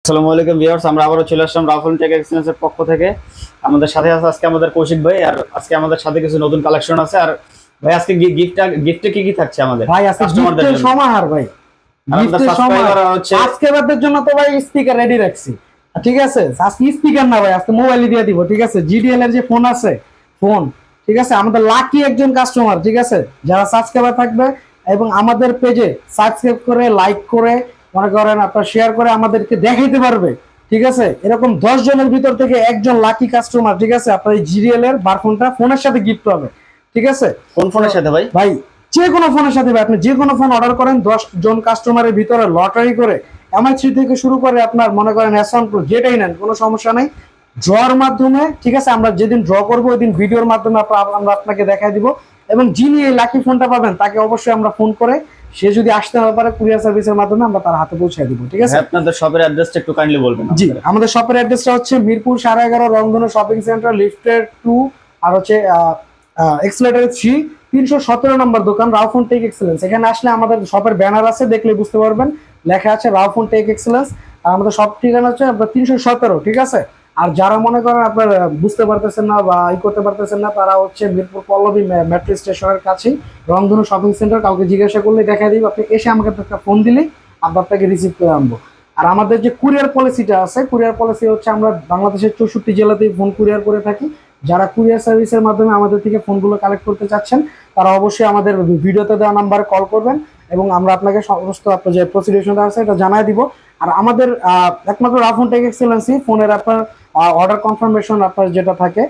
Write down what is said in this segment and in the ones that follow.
আসসালামু আলাইকুম ভিউয়ার্স, আমরা আবারও চলে আসলাম রাফেল টেক এক্সচেঞ্জের পক্ষ থেকে। আমাদের সাথে আছে আজকে আমাদের কৌশিক ভাই, আর আজকে আমাদের সাথে কিছু নতুন কালেকশন আছে। আর ভাই আজকে গিফটে কি কি থাকছে আমাদের ভাই আজকে কাস্টমারদের গিফটের জন্য? সমাহার ভাই, আমাদের গিফটের সমাহার সাবস্ক্রাইবার হচ্ছে আজকে রাতের জন্য তো ভাই স্পিকার রেডি রাখছি। ঠিক আছে, আজকে স্পিকার না ভাই, আজকে মোবাইল দিয়ে দিব। ঠিক আছে, জিডিএল এর যে ফোন আছে, ফোন, ঠিক আছে, আমাদের লাকি একজন কাস্টমার, ঠিক আছে, যারা সাবস্ক্রাইবার থাকবে এবং আমাদের পেজে সাবস্ক্রাইব করে লাইক করে মনে করেন আপনার শেয়ার করে আমাদেরকে দেখাইতে পারবে। ঠিক আছে, এরকম 10 জনের ভিতর থেকে একজন লাকি কাস্টমার, ঠিক আছে, আপনার এই জিডিএল এর বার ফোনটা ফোনের সাথে গিফট হবে। ঠিক আছে, কোন ফোনের সাথে ভাই? ভাই যে কোনো ফোনের সাথে ভাই, আপনি যে কোনো ফোন অর্ডার করেন 10 জন কাস্টমারের ভিতরে লটারি করে MI3 থেকে শুরু করে আপনার মনে করেন S1 Pro যেটাই নেন কোনো সমস্যা নেই, ড্রর মাধ্যমে। ঠিক আছে, আমরা যেদিন ড্র করবো ওই দিন ভিডিওর মাধ্যমে আমরা আপনাকে দেখাই দিব। এবং যিনি এই লাকি ফোনটা পাবেন তাকে অবশ্যই আমরা ফোন করে, সে যদি আসতে না পারে কুরিয়ার সার্ভিসের মাধ্যমে আমরা তার হাতে পৌঁছে দিব। ঠিক আছে, আপনাদের শপের অ্যাড্রেসটা একটু কাইন্ডলি বলবেন? জি, আমাদের শপের অ্যাড্রেসটা হচ্ছে মিরপুর 11.5 রংধনু শপিং সেন্টার, লিফটের 2 আর হচ্ছে এক্সেলেটর 3, 317 নম্বর দোকান, রাউফোন টেক এক্সেলেন্স। এখানে আসলে আমাদের শপের ব্যানার আছে, দেখলে বুঝতে পারবেন, লেখা আছে রাউফোন টেক এক্সেলেন্স। আর আমাদের সব ঠিকানা হচ্ছে আপনার 317। ঠিক আছে, আর যারা মনে করেন আপনার বুঝতে পারতেছেন না বা করতে পারতেছেন না, তারা হচ্ছে মিরপুর পল্লবী মেট্রো স্টেশনের কাছেই রংধনু শপিং সেন্টার। কাউকে জিজ্ঞাসা করলে দেখা দিব, আপনি এসে আমাকে একটা ফোন দিলেই আমরা আপনাকে রিসিভ করে আনবো। আর আমাদের যে কুরিয়ার পলিসিটা আছে, কুরিয়ার পলিসি হচ্ছে আমরা বাংলাদেশের 64 জেলাতেই ফোন কুরিয়ার করে থাকি। যারা কুরিয়ার সার্ভিসের মাধ্যমে আমাদের থেকে ফোনগুলো কালেক্ট করতে চাচ্ছেন তারা অবশ্যই আমাদের ভিডিওতে দেওয়া নাম্বারে কল করবেন এবং আমরা আপনাকে সমস্ত আপনার যে প্রসিডিউশনটা আছে এটা জানাই দিব। আর আমাদের একমাত্র রাফোন টেক এক্সেলেন্সি ফোনের আপনার অর্ডার কনফার্মেশন আপনার যেটা থাকে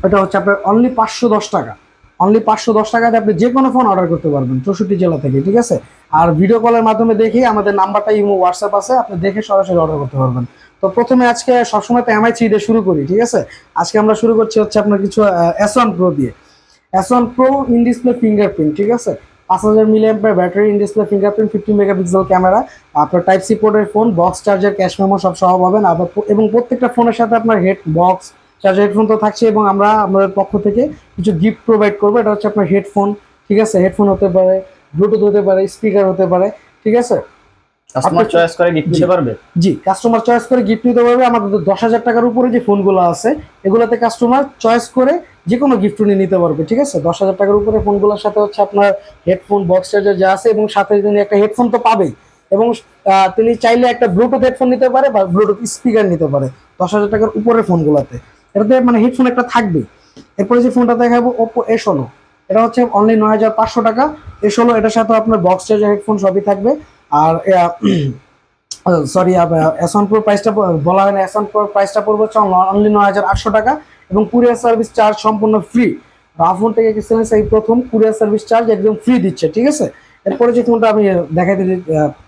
এটা হচ্ছে আপনার অনলি 510 টাকা। অনলি 510 টাকাতে আপনি যে কোনো ফোন অর্ডার করতে পারবেন 64 জেলা থেকে। ঠিক আছে, আর ভিডিও কলের মাধ্যমে দেখেই আমাদের নাম্বারটা ইমো হোয়াটসঅ্যাপ আছে, আপনি দেখে সরাসরি অর্ডার করতে পারবেন। তো প্রথমে আজকে সবসময় তো MI3 দিয়ে শুরু করি। ঠিক আছে, আজকে আমরা শুরু করছি হচ্ছে আপনার কিছু S1 Pro দিয়ে। S1 Pro in display fingerprint. ঠিক আছে, 5000 mAh battery, in display fingerprint, 50 megapixel camera, আপনার টাইপ সি পোর্টের phone, box charger, cash memo সব সহ পাবেন। আবার এবং প্রত্যেকটা ফোনের সাথে আপনার হেড বক্স চার্জার, হেডফোন তো থাকছে এবং আমরা আমাদের পক্ষ থেকে কিছু গিফট প্রোভাইড করবো। এটা হচ্ছে আপনার হেডফোন। ঠিক আছে, হেডফোন হতে পারে, ব্লুটুথ হতে পারে, স্পিকার হতে পারে। ঠিক আছে, কাস্টমার চয়েস করে গিফট দিতে পারবে। জি, কাস্টমার চয়েস করে গিফট নিতে পারবে। আমাদের 10,000 টাকার উপরে যে ফোনগুলো আছে এগুলোতে কাস্টমার চয়েস করে যে কোনো গিফট নিতে পারবে। ঠিক আছে, 10,000 টাকার উপরে ফোনগুলোর সাথে হচ্ছে আপনার হেডফোন, বক্স চার্জার যা আছে এবং সাথে তিনি একটা হেডফোন তো পাবেই এবং তিনি চাইলে একটা ব্লুটুথ হেডফোন নিতে পারে বা ব্লুটুথ স্পিকার নিতে পারে 10,000 টাকার উপরে ফোনগুলোতে। এটাতে মানে হেডফোন একটা থাকবে। এরপরে যে ফোনটা দেখাবো Oppo A16, এটা হচ্ছে অনলি 9,500 টাকা। A16 এটার সাথে আপনার বক্স চার্জার, হেডফোন সবই থাকবে। আর সরি, S1 Pro প্রাইসটা বলা হয় না, S1 Pro প্রাইসটা পড়বে হচ্ছে অনলি 9,800 টাকা এবং কুরিয়ার সার্ভিস চার্জ সম্পূর্ণ ফ্রি। রাফোন টেক এক্সেলেন্স এই প্রথম কুরিয়ার সার্ভিস চার্জ একদম ফ্রি দিচ্ছে। ঠিক আছে, এরপরে যে ফোনটা আমি দেখাইতে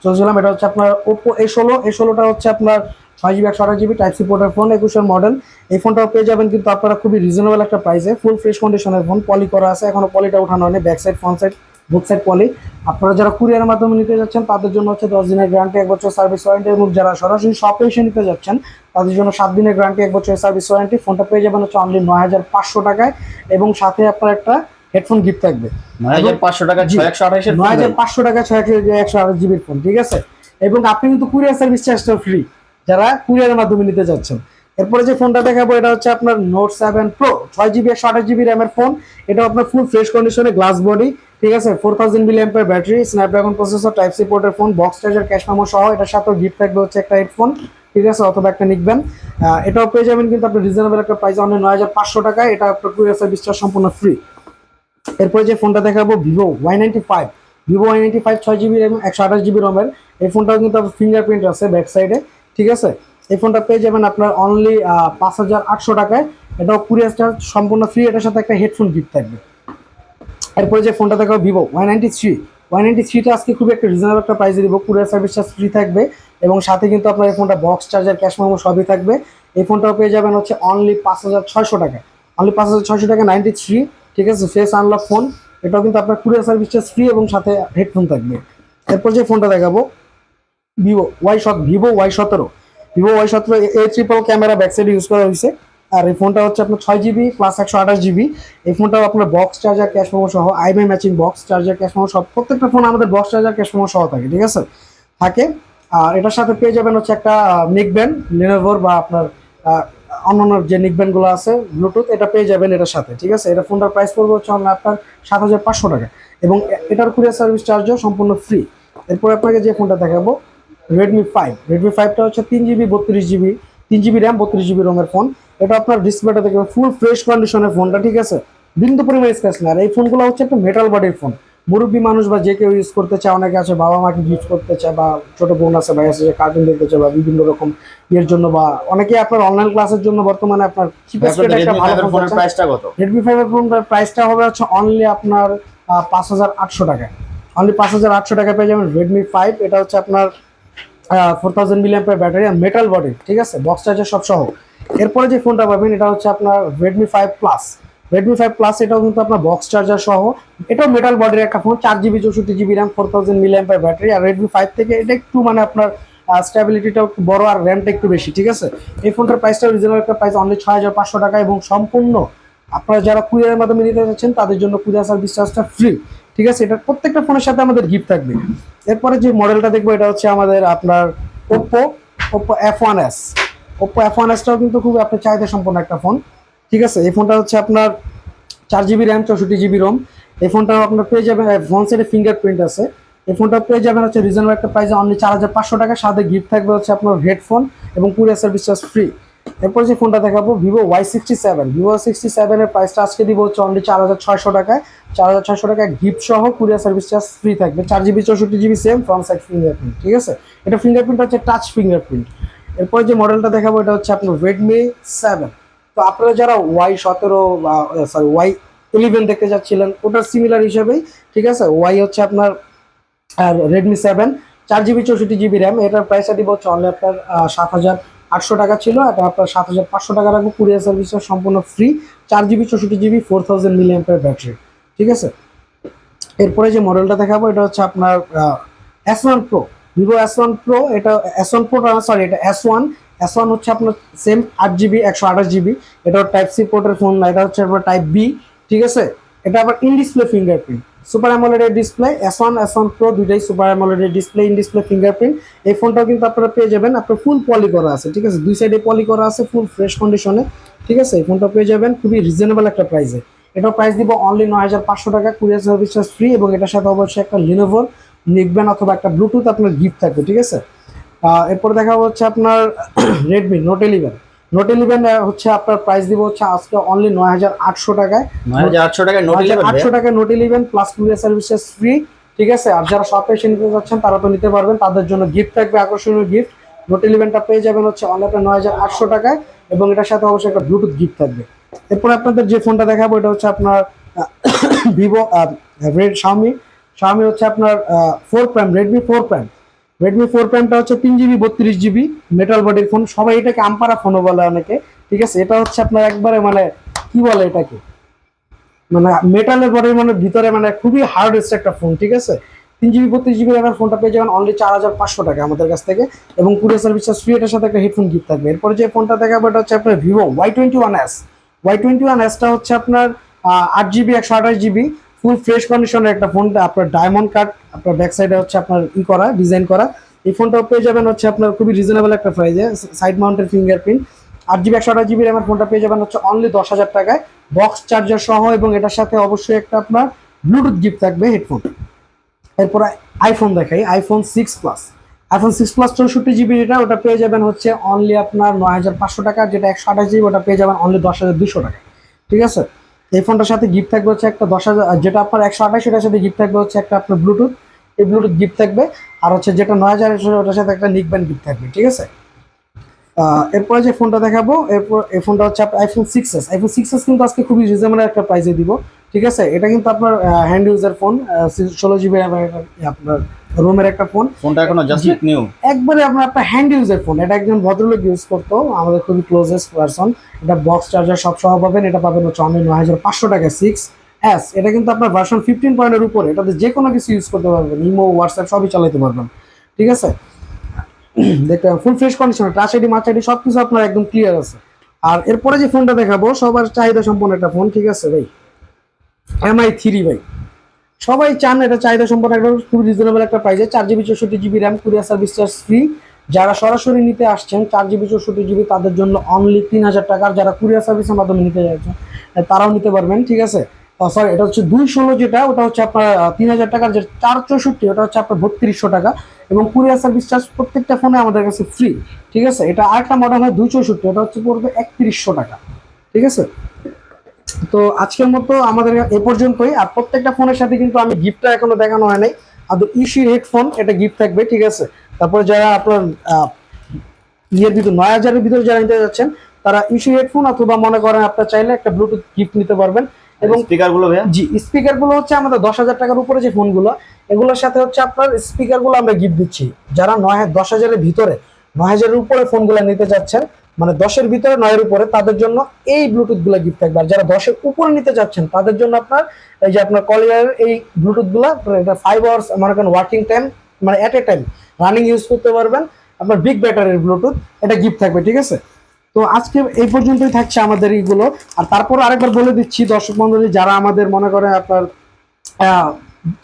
চলছিলাম এটা হচ্ছে আপনার Oppo A16। A16টা হচ্ছে আপনার 6GB 128GB টাইপ সি পোর্টের ফোন, 21 মডেল। এই ফোনটাও পেয়ে যাবেন কিন্তু আপনারা খুবই রিজনেবল একটা প্রাইসে, ফুল ফ্রেশ কন্ডিশনের ফোন, পলি করা আছে, এখনো পলিটা ওঠানো হয়নি, back side front side both side poly. আপনারা যারা কুরিয়ারের মাধ্যমে নিতে যাচ্ছেন তাদের জন্য হচ্ছে 10 দিনের গ্যারান্টি, 1 বছর সার্ভিস ওয়ারেন্টি এবং যারা সরাসরি শপে এসে নিতে যাচ্ছেন তাদের জন্য 7 দিনের গ্যারান্টি, 1 বছরের সার্ভিস ওয়ারেন্টি। ফোনটা পেয়ে যাবেন হচ্ছে অনলি 9,500 টাকায় এবং সাথে আপনার একটা হেডফোন গিফট থাকবে। 9,500 টাকা 628 এর 9,500 টাকা 128GB ফোন। ঠিক আছে, এবং আপনি কিন্তু কুরিয়ার সার্ভিস চার্জটা ফ্রি যারা কুরিয়ারের মাধ্যমে নিতে যাচ্ছেন। এরপরে যে ফোনটা দেখাবো এটা হচ্ছে আপনার Note 7 Pro, 6GB 128GB র্যামের ফোন। এটা আপনার ফুল ফ্রেশ কন্ডিশনে, গ্লাস বডি। ঠিক আছে, 4000 mAh battery, Snapdragon processor, type C পোর্টের phone, box charger, cash memo সহ। এটার সাথেও গিফট থাকবে হচ্ছে একটা হেডফোন। ঠিক আছে, অথবা একটা নিকবেন। এটাও পেয়ে যাবেন কিন্তু আপনি রিজনেবল একটা প্রাইস, অনলি 9,500 টাকায়। এটা আপনার কুরিয়ার সার্ভিস চার্জ সম্পূর্ণ ফ্রি। এরপরে যে ফোনটা দেখাবো Vivo Y95। Vivo Y95 6GB RAM, 128GB রমের। এই ফোনটাও কিন্তু ফিঙ্গারপ্রিন্ট আছে ব্যাক সাইডে। ঠিক আছে, এই ফোনটা পেয়ে যাবেন আপনার অনলি 5,800 টাকায়। এটাও কুরিয়ার চার্জ সম্পূর্ণ ফ্রি, এটার সাথে একটা হেডফোন গিফট থাকবে। এরপরে যে ফোনটা দেখাবো Vivo Y93। Y93টা আজকে খুবই একটা রিজনেবল একটা প্রাইসে দিব, কুরিয়ার সার্ভিস চার্জ ফ্রি থাকবে এবং সাথে কিন্তু আপনার এই ফোনটা বক্স চার্জার, ক্যাশ মেমো সবই থাকবে। এই ফোনটাও পেয়ে যাবেন হচ্ছে অনলি 5,600 টাকায়। অনলি 5,600 টাকা 93। ঠিক আছে, ফেস আনলক ফোন। এটাও কিন্তু আপনার কুরিয়ার সার্ভিস চার্জ ফ্রি এবং সাথে হেডফোন থাকবে। এরপর যে ফোনটা দেখাবো Vivo Y17। Vivo Y17 A triple camera back side use করা হয়েছে। আর এই ফোনটা হচ্ছে আপনার 6GB প্লাস 128GB। এই ফোনটাও আপনার বক্স চার্জার, ক্যাশ মেমো সহ, IMEI matching box charger, cash memo সব। প্রত্যেকটা ফোন আমাদের বক্স চার্জার, ক্যাশ মেমো সহ থাকে। ঠিক আছে, থাকে। আর এটার সাথে পেয়ে যাবেন হচ্ছে একটা নিকব্যান্ড লিনোভোর বা আপনার অন্যান্য যে নিকব্যান্ড গুলো আছে ব্লুটুথ, এটা পেয়ে যাবেন এটার সাথে। ঠিক আছে, এটা ফোনটার প্রাইস পড়বে হচ্ছে আপনার 7,500 টাকা এবং এটার কুরিয়ার সার্ভিস চার্জও সম্পূর্ণ ফ্রি। এরপর আপনাকে যে ফোনটা দেখাবো রেডমি 5টা হচ্ছে 3 GB 32 GB, 3 GB RAM 32 GB রোমের ফোন। এটা আপনার ডিসপ্লেটা দেখবেন ফুল ফ্রেশ কন্ডিশনের ফোনটা, ঠিক আছে, বিন্দু পরিমাণ স্ক্র্যাচ না। আর এই ফোনগুলো হচ্ছে একটা মেটাল বডির ফোন, মুরব্বী মানুষ বা যে কেউ ইউজ করতে চায়, অনেকে আছে বাবা মাকে গিফট করতে চায় বা ছোট বোন আছে ভাই আছে যে কার্টুন দেখতে চায় বা বিভিন্ন রকম ইয়ের জন্য, বা অনেকে আপনার অনলাইন ক্লাসের জন্য বর্তমানে আপনার একটা ভালো ফোনের প্রাইসটা কত? রেডমি 5 এর ফোনটার প্রাইসটা হবে হচ্ছে অনলি আপনার 5,800 টাকা। অনলি 5,800 টাকা পেয়ে যাবেন রেডমি 5। এটা হচ্ছে আপনার 4000 mAh ব্যাটারি আর মেটাল বডি, ঠিক আছে, বক্স চার্জার সব সহ। এরপরে যে ফোনটা পাবেন এটা হচ্ছে আপনার রেডমি 5 প্লাস এটাও কিন্তু আপনার বক্স চার্জার সহ, এটাও মেটাল বডির একটা phone, 4 GB 64 GB RAM 4000 mAh battery. আর রেডমি 5 থেকে এটা একটু মানে আপনার স্টেবিলিটিটাও একটু বড় আর র্যামটা একটু বেশি, ঠিক আছে। এই ফোনটার প্রাইসটা রিজনেবল একটা প্রাইস, অনলি 6,500 টাকা এবং সম্পূর্ণ আপনারা যারা কুরিয়ারের মাধ্যমে নিতে চাচ্ছেন তাদের জন্য কুরিয়ার সার্ভিস চার্জটা ফ্রি, ঠিক আছে। এটা প্রত্যেকটা ফোনের সাথে আমাদের গিফট থাকবে। এরপরে যে মডেলটা দেখবো এটা হচ্ছে আমাদের আপনার ওপ্পো F1s। ওপ্পো F1sটাও কিন্তু খুব আপনার চাহিদা সম্পন্ন একটা ফোন, ঠিক আছে। এই ফোনটা হচ্ছে আপনার 4 GB র্যাম 64 GB রোম। এই ফোনটা আপনার পেয়ে যাবেন ফোন সাইডে ফিঙ্গারপ্রিন্ট আছে। এই ফোনটা পেয়ে যাবেন হচ্ছে রিজনেবল একটা প্রাইসে অনলি 4,500 টাকা, সাথে গিফট থাকবে হচ্ছে আপনার হেডফোন এবং কুরিয়ার সার্ভিস চার্জ ফ্রি। এরপর যে ফোনটা দেখাবো ভিভো Y67 এর প্রাইসটা আজকে দিব হচ্ছে অনলি 4,600 টাকায়। 4,600 টাকা গিফট সহ কুরিয়ার সার্ভিস চার্জ ফ্রি থাকবে। 4 GB 64 GB same front side fingerprint, ঠিক আছে। এটা ফিঙ্গারপ্রিন্ট হচ্ছে টাচ ফিঙ্গারপ্রিন্ট। এরপর যে মডেলটা দেখাবো এটা হচ্ছে আপনার Redmi 7। তো আপনারা যারা Y17 বা Y11 দেখতে যাচ্ছিলেন ওটার সিমিলার হিসেবেই, ঠিক আছে, ওয়াই হচ্ছে আপনার আর Redmi 7 4 GB 64 GB র্যাম। এটার প্রাইসটা দিব হচ্ছে অনলি আপনার 7,800 টাকা ছিল, এটা আপনার 7,500 টাকা রাখবো। কুরিয়ার সার্ভিসটা সম্পূর্ণ free. 4 GB 64 GB 4000 mAh battery, ঠিক আছে। এরপরে যে মডেলটা দেখাবো এটা হচ্ছে আপনার S1 Pro, Vivo S1 Pro। এটা S1 Pro সরি, এটা S1 হচ্ছে আপনার সেম 8 GB 128 GB। এটা টাইপ সি পোর্টের ফোন না, এটা হচ্ছে আপনার টাইপ বি, ঠিক আছে। এটা আবার in display fingerprint, super AMOLED display. S1 Pro দুইটাই super AMOLED display, in display fingerprint. এই ফোনটাও কিন্তু আপনারা পেয়ে যাবেন, আপনার ফুল পলি করা আছে, ঠিক আছে, দুই সাইডে পলি করা আছে, ফুল ফ্রেশ কন্ডিশনে, ঠিক আছে। এই ফোনটা পেয়ে যাবেন খুবই রিজনেবল একটা প্রাইসে। এটার প্রাইস দিব অনলি 9,500 টাকা, কুরিয়ার সার্ভিস চার্জ ফ্রি এবং এটার সাথে অবশ্যই একটা লিনোভোর নিকব্যান্ড অথবা একটা ব্লুটুথ আপনার গিফট থাকবে, ঠিক আছে। এরপর দেখা হচ্ছে আপনার রেডমি নোট 11 হচ্ছে আপনার প্রাইস দিব হচ্ছে আজকে অনলি 9,800 টাকায়। 9,800 টাকায় নোট 11 800 টাকায় note 11 plus courier services free, ঠিক আছে। আর যারা শপে এসে নিতে যাচ্ছেন তারা তো নিতে পারবেন, তাদের জন্য গিফট থাকবে, আকর্ষণীয় গিফট। নোট 11টা পেয়ে যাবেন হচ্ছে অনলি আপনার 9,800 টাকায় এবং এটার সাথে অবশ্যই একটা ব্লুটুথ গিফট থাকবে। এরপর আপনাদের যে ফোনটা দেখাবো এটা হচ্ছে আপনার ভিভো শাওমি হচ্ছে আপনার 4 প্রাইম, রেডমি 4 প্রাইমটা হচ্ছে 3 GB 32 GB মেটাল বডির ফোন। সবাই এটাকে আমপারা ফোনও বলে অনেকে, ঠিক আছে। এটা হচ্ছে আপনার একবারে মানে কি বলে এটাকে, মানে মেটালের বডির মানে ভিতরে মানে খুবই হার্ডেস্ট একটা ফোন, ঠিক আছে। 3 GB 32 GB র্যামের ফোনটা পেয়ে যাবেন অনলি 4,500 টাকা আমাদের কাছ থেকে এবং কুরিয়ার সার্ভিস ফ্রি। এটার সাথে একটা হেডফোন গিফট থাকবে। এরপরে যে ফোনটা দেখাবো এটা হচ্ছে আপনার ভিভো Y21s টা হচ্ছে আপনার 8 GB 128 GB ফুল ফ্রেশ কন্ডিশনের একটা ফোন। আপনার ডায়মন্ড কাট আপনার ব্যাক সাইডে হচ্ছে আপনার ডিজাইন করা। এই ফোনটাও পেয়ে যাবেন হচ্ছে আপনার খুবই রিজনেবল একটা প্রাইসে, side mounted fingerprint. 8 GB 128 GB র্যামের ফোনটা পেয়ে যাবেন হচ্ছে অনলি 10,000 টাকায় বক্স চার্জার সহ এবং এটার সাথে অবশ্যই একটা আপনার ব্লুটুথ গিফট থাকবে, হেডফোন। এরপর আইফোন দেখাই, আইফোন 6 প্লাস 64 GB যেটা ওটা পেয়ে যাবেন হচ্ছে অনলি আপনার 9,500 টাকা। যেটা 128 GB ওটা পেয়ে যাবেন অনলি 10,200 টাকা, ঠিক আছে। এই ফোনটার সাথে গিফট থাকবে হচ্ছে একটা 10,000, যেটা আপনার 128 ওটার সাথে গিফট থাকবে হচ্ছে একটা আপনার ব্লুটুথ, এই ব্লুটুথ গিফট থাকবে। আর হচ্ছে যেটা 9,000 ওটার সাথে একটা নিকব্যান্ড গিফট থাকবে, ঠিক আছে। এরপরে যে ফোনটা দেখাবো এই ফোনটা হচ্ছে আইফোন 6s কিন্তু আজকে খুবই রিজনেবল একটা প্রাইসে দিব, ঠিক আছে। এটা কিন্তু আপনার হ্যান্ড ইউজার ফোন, 16 GB আপনার রোমের একটা ফোনটা এখনো জাস্ট নিউ, একবারে আপনার হ্যান্ড ইউজার ফোন। এটা একজন ভদ্রলোক ইউজ করতো, আমাদের খুবই ক্লোজেস্ট পারসন। এটা বক্স চার্জার সব সহ পাবেন। এটা পাবেন হচ্ছে অনলি 9,500 টাকা 6s। এটা কিন্তু আপনার ভার্সন 15 পয়েন্টের উপরে, এটাতে যে কোনো কিছু ইউজ করতে পারবেন, ইমো হোয়াটসঅ্যাপ সবই চালাতে পারবেন, ঠিক আছে। দেখতে ফুল ফ্রেশ কন্ডিশনে, টাচ আইডি মাচ আইডি সবকিছু আপনার একদম ক্লিয়ার আছে। আর এরপরে যে ফোনটা দেখাবো সবার চাহিদা সম্পন্ন একটা ফোন, ঠিক আছে ভাই, MI3 ভাই। সবাই চান, এটা চাহিদা সম্পন্ন একটা খুব রিজনেবল একটা প্রাইসে, 4 GB 64 GB RAM, courier service charge free. যারা সরাসরি নিতে আসছেন 4 GB 64 GB তাদের জন্য অনলি 3000 টাকা। আর যারা কুরিয়ার সার্ভিসের মাধ্যমে নিতে যাচ্ছেন তারাও নিতে পারবেন, ঠিক আছে। সরি, এটা হচ্ছে 216 যেটা, ওটা হচ্ছে আপনার 3000 টাকার। যে 464 ওটা হচ্ছে আপনার 3200 টাকা, এবং কুরিয়ার সার্ভিস চার্জ প্রত্যেকটা ফোনে আমাদের কাছে ফ্রি, ঠিক আছে। এটা আরেকটা মডেল হয় 264, ওটা হচ্ছে পড়বে 3100 টাকা, ঠিক আছে। তো আজকের মতো আমাদের এ পর্যন্তই। আর প্রত্যেকটা ফোনের সাথে কিন্তু আমি গিফটটা এখনো দেখানো হয় নাই, আর ইস্যু হেডফোন এটা গিফট থাকবে, ঠিক আছে। তারপরে যারা আপনার ইয়ের ভিতর 9000-এর ভিতরে যারা নিতে যাচ্ছেন তারা ইস্যু হেডফোন, অথবা মনে করেন আপনার চাইলে একটা ব্লুটুথ গিফট নিতে পারবেন। এবং স্পিকার গুলো ভাইয়া, জি, স্পিকার গুলো হচ্ছে আমাদের 10,000 টাকার উপরে যে ফোনগুলো, এগুলোর সাথে হচ্ছে আপনার স্পিকার গুলো আমরা গিফট দিচ্ছি। যারা 10,000-এর ভিতরে, 9,000-এর উপরে ফোনগুলো নিতে যাচ্ছেন, মানে 10-এর ভিতরে 9-এর উপরে, তাদের জন্য এই ব্লুটুথ গুলো গিফট থাকবে। আর যারা 10-এর উপরে নিতে যাচ্ছেন তাদের জন্য আপনার এই যে আপনার কলিয়ার এই ব্লুটুথ গুলা, এটা 5 আওয়ার্স মনে করেন ওয়ার্কিং টাইম, মানে এট এ টাইম রানিং ইউজ করতে পারবেন, আপনার বিগ ব্যাটারির ব্লুটুথ, এটা গিফট থাকবে, ঠিক আছে। তো আজকে এই পর্যন্তই থাকছে আমাদের এইগুলো। আর তারপর আরেকবার বলে দিচ্ছি দর্শক মন্ডলী, যারা আমাদের মনে করেন আপনার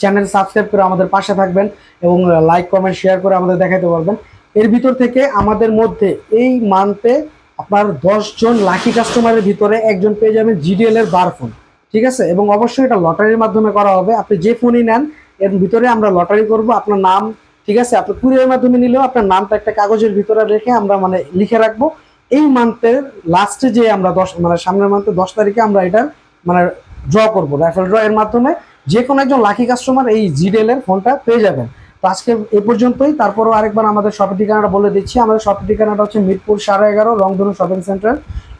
চ্যানেল সাবস্ক্রাইব করে আমাদের পাশে থাকবেন এবং লাইক কমেন্ট শেয়ার করে আমাদের দেখাতে পারবেন, এর ভিতর থেকে আমাদের মধ্যে এই মান্থে আপনার 10 জন লাকি কাস্টমারের ভিতরে একজন পেয়ে যাবেন জিডিএল এর বার ফোন, ঠিক আছে। এবং অবশ্যই এটা লটারির মাধ্যমে করা হবে। আপনি যে ফোনই নেন এর ভিতরে আমরা লটারি করব, আপনার নাম, ঠিক আছে। আপনি কুরিয়ারের মাধ্যমে নিলেও আপনার নামটা একটা কাগজের ভিতরে রেখে আমরা মানে লিখে রাখবো। এই মান্থের লাস্টে যে আমরা 10 মানে সামনের মান্থে 10 তারিখে আমরা এটার মানে ড্র করবো, রাইফেল ড্র এর মাধ্যমে যে কোনো একজন লাকি কাস্টমার এই জিডেল এর ফোনটা পেয়ে যাবেন। তো আজকে এই পর্যন্তই। তারপরও আরেকবার আমাদের শপের ঠিকানাটা বলে দিচ্ছি। আমাদের শপের ঠিকানাটা হচ্ছে মিরপুর 11.5 রংধনু শপিং সেন্টার,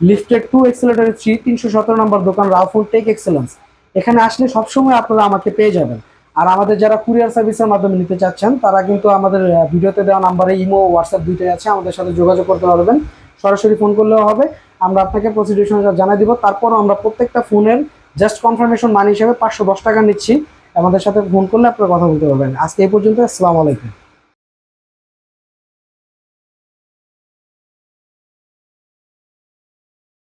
লিফটেড 2 এক্সেলেটর 3, 317 নম্বর দোকান, রাউফোন টেক এক্সেলেন্স। এখানে আসলে সবসময় আপনারা আমাকে পেয়ে যাবেন। আর আমাদের যারা কুরিয়ার সার্ভিসের মাধ্যমে নিতে চাচ্ছেন তারা কিন্তু আমাদের ভিডিওতে দেওয়া নাম্বারে ইমো হোয়াটসঅ্যাপ দুইটাই আছে, আমাদের সাথে যোগাযোগ করতে পারবেন। সরাসরি ফোন করলেও হবে, আমরা আপনাকে প্রসিডিউশন জানাই দিব। তারপরও আমরা প্রত্যেকটা ফোনের জাস্ট কনফার্মেশন মানি হিসেবে 510 টাকা নিচ্ছি। আমাদের সাথে ফোন করলে আপনারা কথা বলতে পারবেন। আজকে এই পর্যন্ত, আসসালামু আলাইকুম।